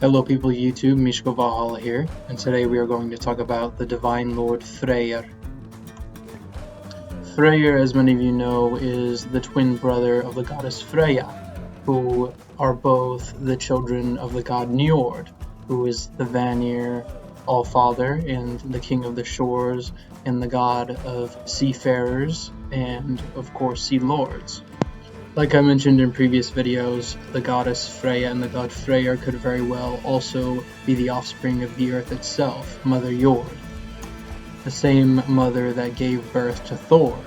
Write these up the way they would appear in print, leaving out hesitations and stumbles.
Hello people of YouTube, Mishko Valhalla here, and today we are going to talk about the divine Lord Freyr. Freyr, as many of you know, is the twin brother of the goddess Freya, who are both the children of the god Njord, who is the Vanir Allfather and the king of the shores and the god of seafarers and, of course, sea lords. Like I mentioned in previous videos, the goddess Freya and the god Freyr could very well also be the offspring of the earth itself, Mother Njord, the same mother that gave birth to Thor.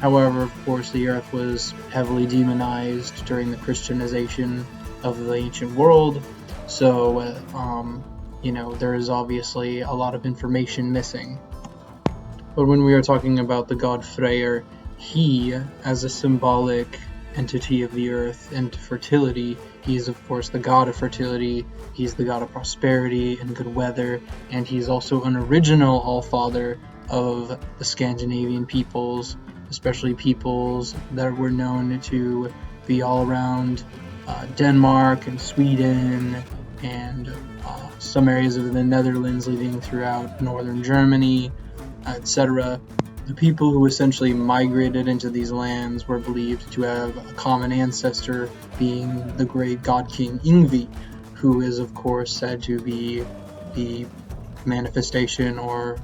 However, of course, the earth was heavily demonized during the Christianization of the ancient world, so, there is obviously a lot of information missing. But when we are talking about the god Freyr, he, as a symbolic entity of the earth and fertility, he is of course the god of fertility, he's the god of prosperity and good weather, and he's also an original Allfather of the Scandinavian peoples, especially peoples that were known to be all around Denmark and Sweden and some areas of the Netherlands leading throughout northern Germany, etc. The people who essentially migrated into these lands were believed to have a common ancestor, being the great god king Yngvi, who is of course said to be the manifestation, or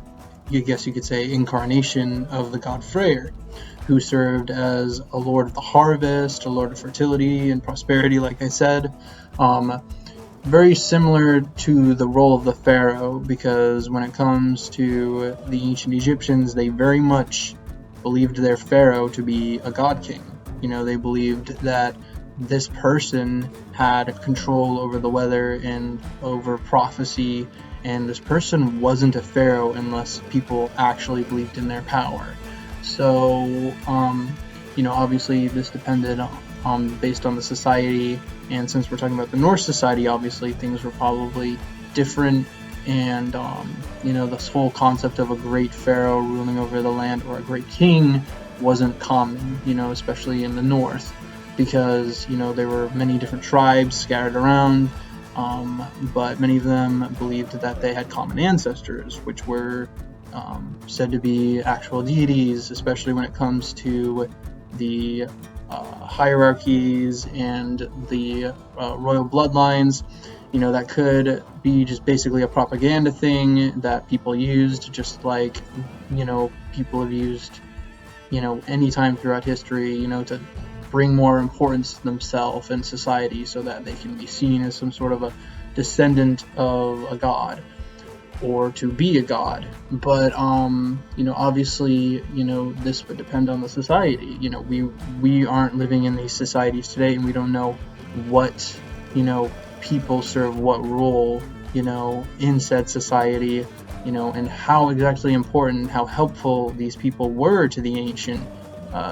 I guess you could say incarnation, of the god Freyr, who served as a lord of the harvest, a lord of fertility and prosperity, like I said. Very similar to the role of the pharaoh, because when it comes to the ancient Egyptians, they very much believed their pharaoh to be a god king. They believed that this person had control over the weather and over prophecy, and this person wasn't a pharaoh unless people actually believed in their power. So, obviously this depended based on the society, and since we're talking about the Norse society, obviously things were probably different, and this whole concept of a great pharaoh ruling over the land, or a great king, wasn't common, especially in the north, because there were many different tribes scattered around, but many of them believed that they had common ancestors, which were said to be actual deities, especially when it comes to the hierarchies and the royal bloodlines. That could be just basically a propaganda thing that people used, just like people have used any time throughout history, to bring more importance to themselves and society, so that they can be seen as some sort of a descendant of a god, or to be a god. But obviously this would depend on the society. We aren't living in these societies today, and we don't know what people serve what role in said society, and how exactly important, how helpful these people were to the ancient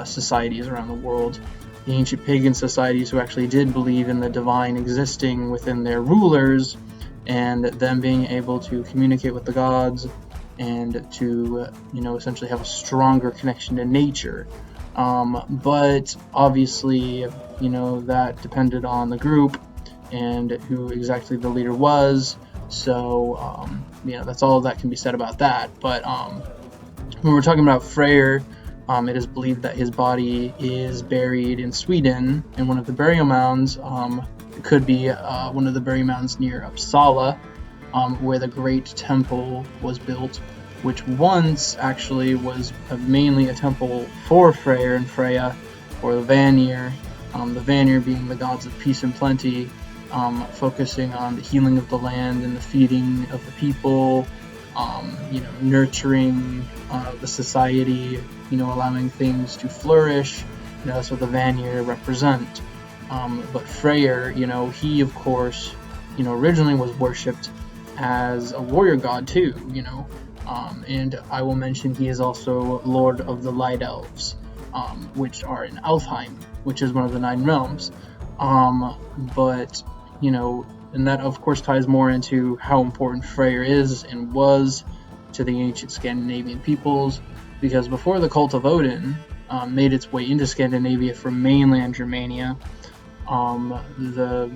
societies around the world, the ancient pagan societies who actually did believe in the divine existing within their rulers, and them being able to communicate with the gods and to essentially have a stronger connection to nature. But obviously that depended on the group and who exactly the leader was, so that's all that can be said about that. But when we're talking about Freyr, it is believed that his body is buried in Sweden in one of the burial mounds. It could be one of the burial mounds near Uppsala, where the great temple was built, which once actually was mainly a temple for Freyr and Freya, or the Vanir. The Vanir being the gods of peace and plenty, focusing on the healing of the land and the feeding of the people, nurturing the society, allowing things to flourish. That's what the Vanir represent. But Freyr, he of course, originally was worshipped as a warrior god too, and I will mention he is also Lord of the Light Elves, which are in Alfheim, which is one of the 9 realms. But, and that of course ties more into how important Freyr is and was to the ancient Scandinavian peoples, because before the cult of Odin made its way into Scandinavia from mainland Germania, The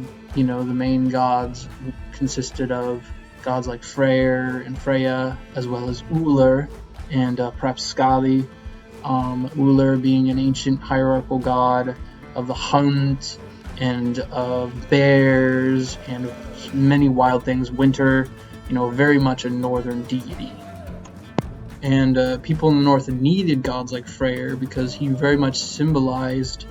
main gods consisted of gods like Freyr and Freya, as well as Uller and perhaps Skadi. Uller being an ancient hierarchical god of the hunt and of bears and many wild things. Winter, very much a northern deity. And people in the north needed gods like Freyr because he very much symbolized,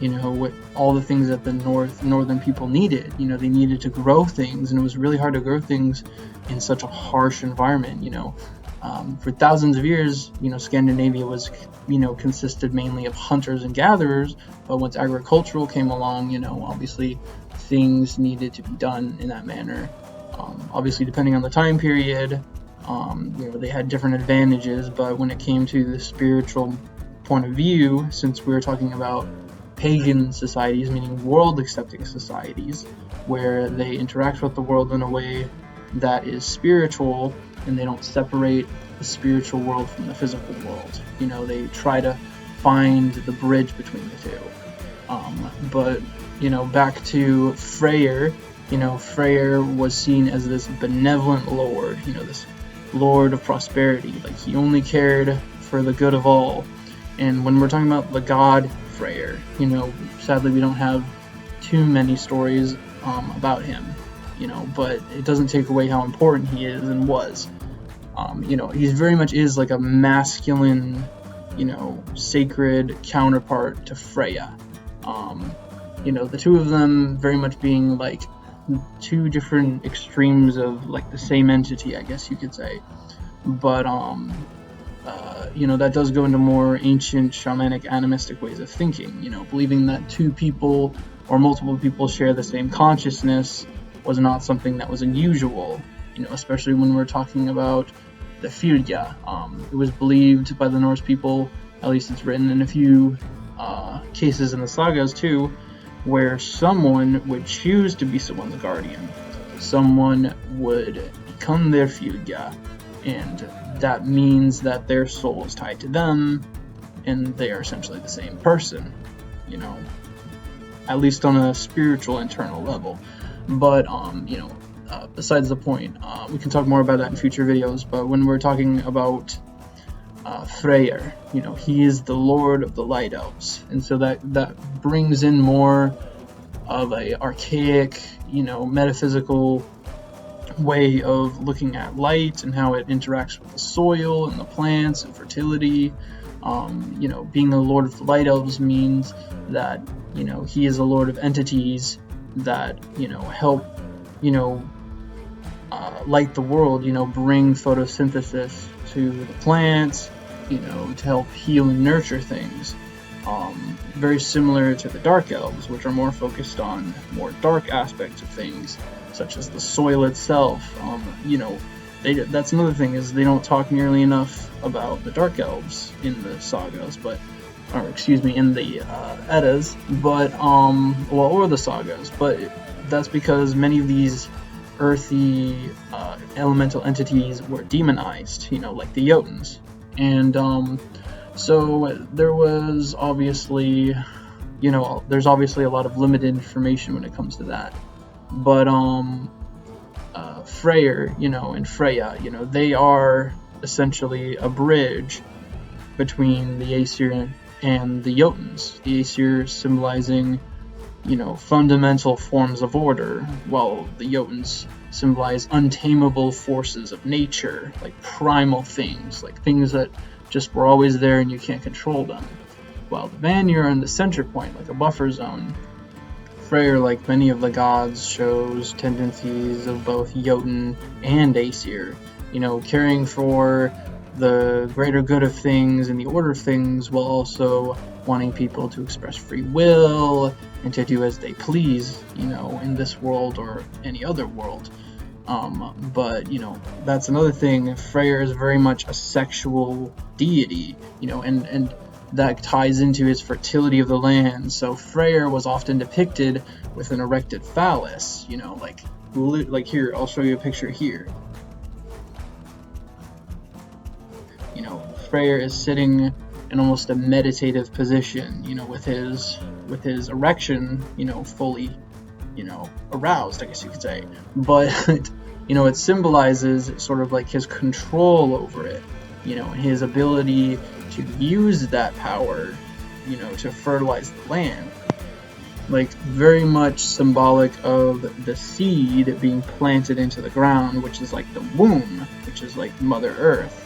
what all the things that the northern people needed. They needed to grow things, and it was really hard to grow things in such a harsh environment. For thousands of years, Scandinavia was, consisted mainly of hunters and gatherers. But once agricultural came along, obviously things needed to be done in that manner. Obviously, depending on the time period, they had different advantages. But when it came to the spiritual point of view, since we were talking about pagan societies, meaning world-accepting societies, where they interact with the world in a way that is spiritual, and they don't separate the spiritual world from the physical world. They try to find the bridge between the two. But back to Freyr. Freyr was seen as this benevolent lord, this lord of prosperity. Like, he only cared for the good of all. And when we're talking about the god Freyr, sadly we don't have too many stories about him, but it doesn't take away how important he is and was. He very much is like a masculine, sacred counterpart to Freya. The two of them very much being like two different extremes of like the same entity, I guess you could say. But that does go into more ancient shamanic animistic ways of thinking, believing that two people or multiple people share the same consciousness was not something that was unusual, especially when we're talking about the Fylgja. It was believed by the Norse people, at least it's written in a few cases in the sagas too, where someone would choose to be someone's guardian. Someone would become their Fylgja, and that means that their soul is tied to them, and they are essentially the same person, at least on a spiritual internal level. But, besides the point, we can talk more about that in future videos, but when we're talking about Freyr, he is the Lord of the Light Elves, and so that brings in more of a archaic, metaphysical way of looking at light and how it interacts with the soil and the plants and fertility. Being the Lord of the Light Elves means that, he is a lord of entities that, help, light the world, bring photosynthesis to the plants, to help heal and nurture things. Very similar to the Dark Elves, which are more focused on more dark aspects of things, such as the soil itself. That's another thing, is they don't talk nearly enough about the Dark Elves in the sagas, in the Eddas, or the sagas, but that's because many of these earthy elemental entities were demonized, like the Jotuns. And so there was obviously, there's obviously a lot of limited information when it comes to that. But Freyr, and Freya, they are essentially a bridge between the Aesir and the Jotuns. The Aesir symbolizing, fundamental forms of order, while the Jotuns symbolize untamable forces of nature, like primal things, like things that just were always there and you can't control them. While the Vanir are in the center point, like a buffer zone. Freyr, like many of the gods, shows tendencies of both Jotun and Aesir, caring for the greater good of things and the order of things, while also wanting people to express free will and to do as they please, in this world or any other world. But that's another thing. Freyr is very much a sexual deity, and that ties into his fertility of the land. So Freyr was often depicted with an erected phallus, like here, I'll show you a picture here. Freyr is sitting in almost a meditative position, with his erection, fully, aroused, I guess you could say. But it symbolizes sort of like his control over it, his ability to use that power, to fertilize the land. Like, very much symbolic of the seed being planted into the ground, which is like the womb, which is like Mother Earth,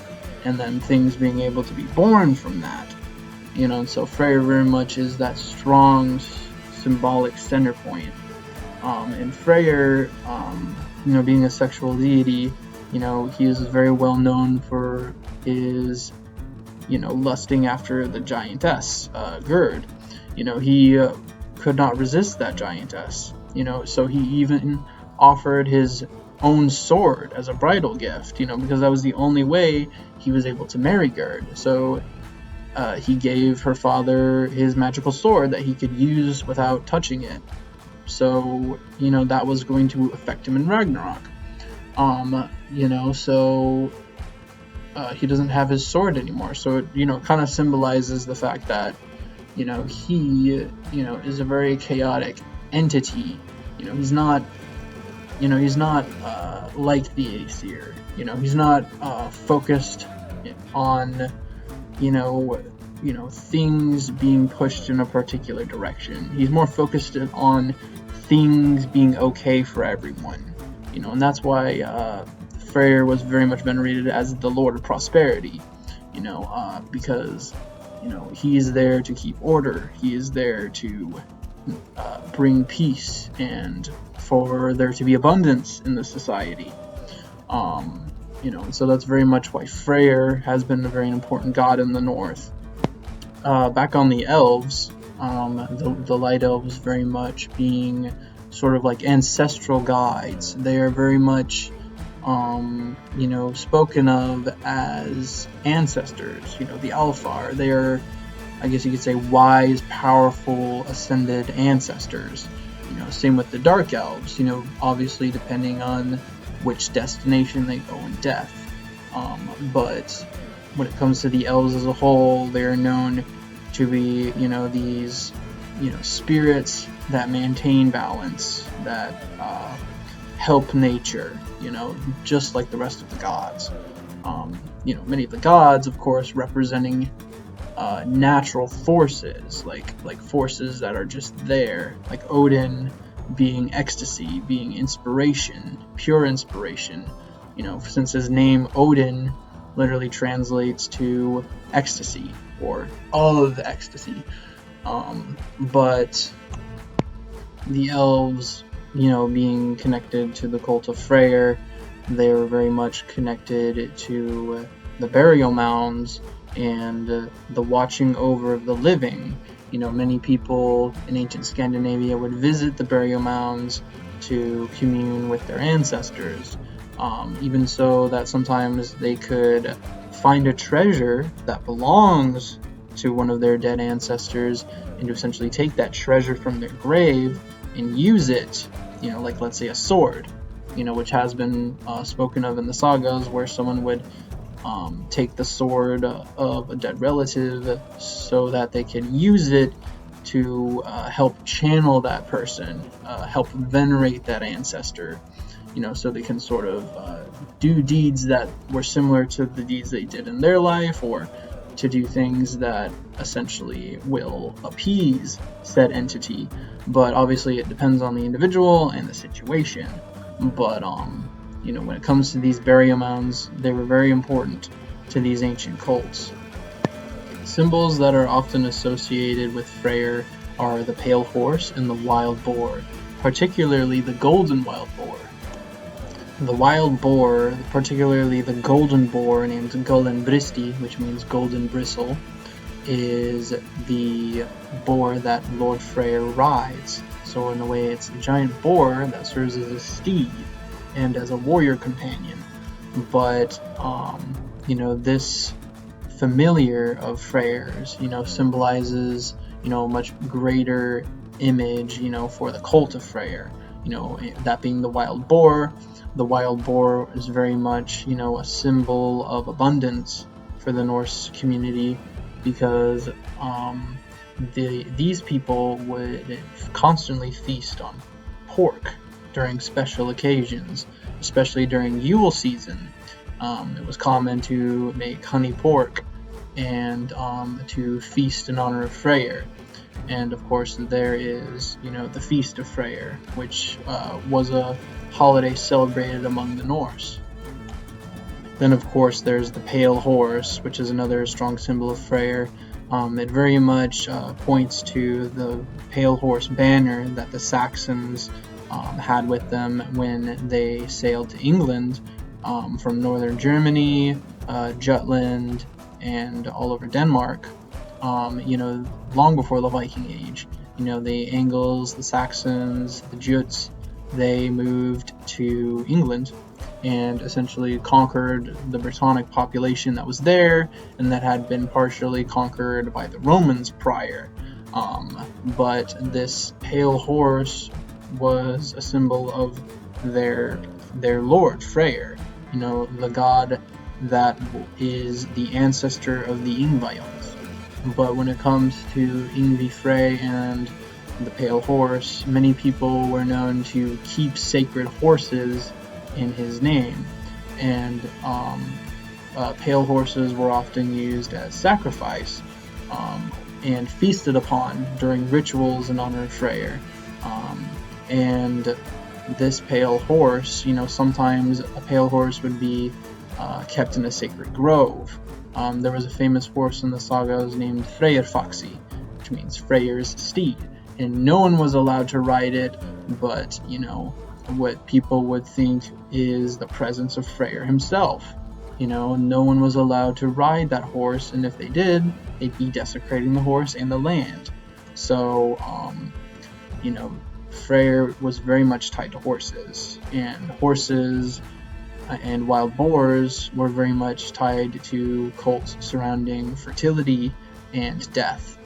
and then things being able to be born from that. And so Freyr very much is that strong symbolic center point. And Freyr, being a sexual deity, he is very well known for his, lusting after the giantess, Gerd. He could not resist that giantess, so he even offered his own sword as a bridal gift, because that was the only way he was able to marry Gerd. So he gave her father his magical sword that he could use without touching it. So, that was going to affect him in Ragnarok. So he doesn't have his sword anymore. So it, kind of symbolizes the fact that, he, is a very chaotic entity. He's not like the Aesir. He's not focused on, things being pushed in a particular direction. He's more focused on things being okay for everyone, and that's why Freyr was very much venerated as the Lord of Prosperity, because, he is there to keep order. He is there to bring peace and for there to be abundance in the society. So that's very much why Freyr has been a very important god in the north. Back on the elves, the light elves very much being sort of like ancestral guides. They are very much, spoken of as ancestors. The Alfar, they are, I guess you could say, wise, powerful, ascended ancestors. Same with the dark elves, obviously depending on which destination they go in death. But when it comes to the elves as a whole, they are known to be, these, spirits that maintain balance, that help nature, just like the rest of the gods. Many of the gods, of course, representing natural forces, like forces that are just there, like Odin being ecstasy, being inspiration, pure inspiration, since his name Odin literally translates to ecstasy or of ecstasy. But the elves, being connected to the cult of Freyr, they were very much connected to the burial mounds and the watching over of the living. Many people in ancient Scandinavia would visit the burial mounds to commune with their ancestors, even so that sometimes they could find a treasure that belongs to one of their dead ancestors and to essentially take that treasure from their grave and use it, like let's say a sword, which has been spoken of in the sagas, where someone would take the sword of a dead relative so that they can use it to help channel that person, help venerate that ancestor, so they can sort of do deeds that were similar to the deeds they did in their life, or to do things that essentially will appease said entity. But obviously it depends on the individual and the situation. But when it comes to these burial mounds, they were very important to these ancient cults. Symbols that are often associated with Freyr are the pale horse and the wild boar, particularly the golden wild boar. The wild boar, particularly the golden boar named Gullinbristi, which means golden bristle, is the boar that Lord Freyr rides. So in a way, it's a giant boar that serves as a steed and as a warrior companion. But this familiar of Freyr's, symbolizes, a much greater image, for the cult of Freyr. That being the wild boar. The wild boar is very much, a symbol of abundance for the Norse community. because these people would constantly feast on pork during special occasions, especially during Yule season. It was common to make honey pork and to feast in honor of Freyr. And of course, there is, the Feast of Freyr, which was a holiday celebrated among the Norse. Then, of course, there's the pale horse, which is another strong symbol of Freyr. It very much points to the pale horse banner that the Saxons had with them when they sailed to England from northern Germany, Jutland, and all over Denmark. Long before the Viking Age. The Angles, the Saxons, the Jutes, they moved to England and essentially conquered the Brittonic population that was there and that had been partially conquered by the Romans prior. But this pale horse was a symbol of their Lord Freyr, the god that is the ancestor of the Ingvaeons. But when it comes to Yngvi Frey and the pale horse, many people were known to keep sacred horses in his name, and pale horses were often used as sacrifice and feasted upon during rituals in honor of Freyr. And this pale horse, sometimes a pale horse would be kept in a sacred grove. There was a famous horse in the sagas named Freyr-Faxi, which means Freyr's steed, and no one was allowed to ride it, but what people would think is the presence of Freyr himself. No one was allowed to ride that horse, and if they did, they'd be desecrating the horse and the land. So, Freyr was very much tied to horses, and horses and wild boars were very much tied to cults surrounding fertility and death.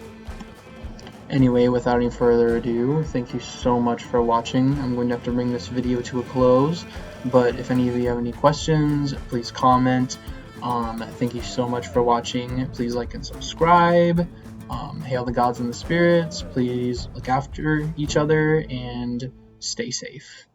Anyway, without any further ado, thank you so much for watching. I'm going to have to bring this video to a close, but if any of you have any questions, please comment. Thank you so much for watching. Please like and subscribe. Hail the gods and the spirits. Please look after each other and stay safe.